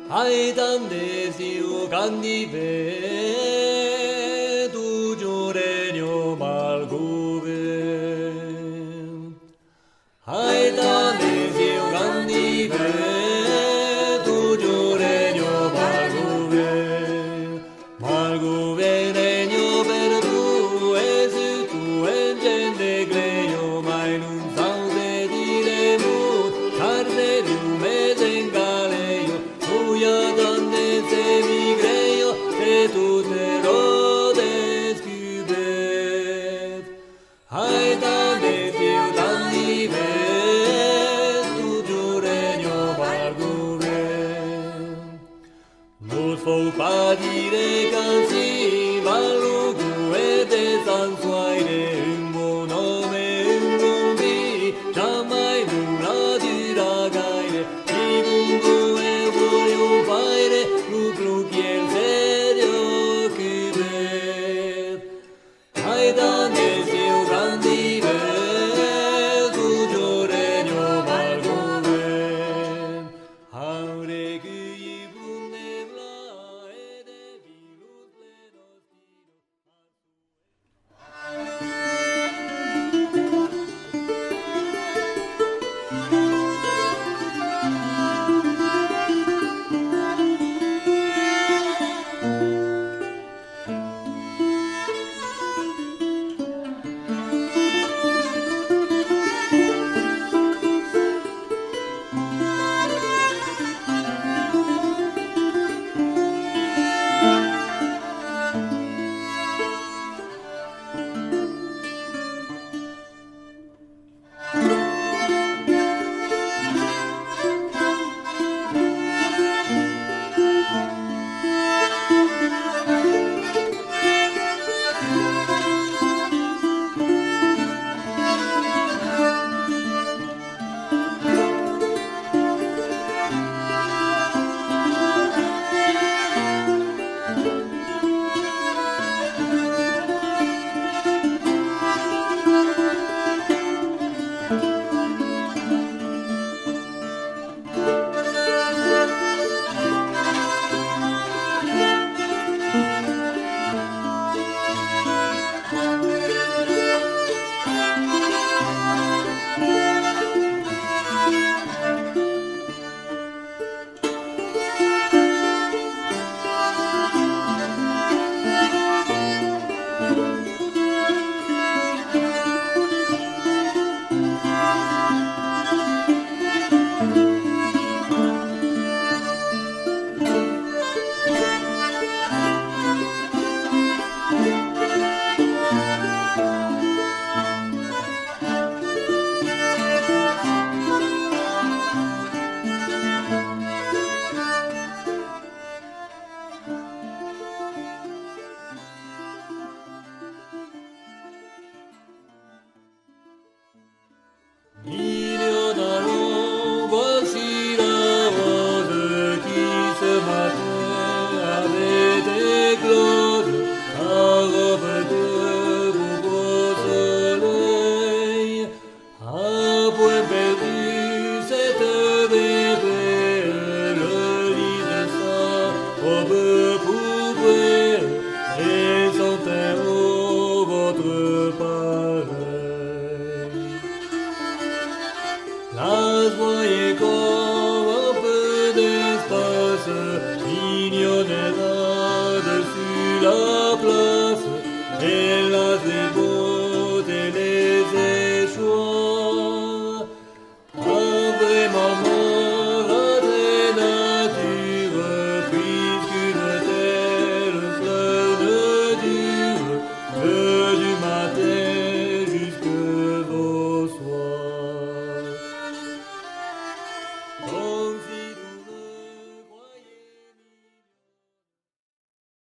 Aitan desio candive, tu regno malguve. Aitan desio candive, tu regno malguve. Malguve regno per tu, e se tu gente creio, mai non saude dire mut, carne lume zengaleio, tuia danne se mi creio, e tu te rodes cubet. Aitan desio candive, tu regno malguve. Non faut pas dire qu'ainsi Valugu et des sansuaire un bon homme et un bon vie jamais nulla dura gaire si bungu e voglio fare lucru chiel serio cubet. Aitan desio candive, tu regno malguve. Aure cui brunne bla e de vilus plenos Oh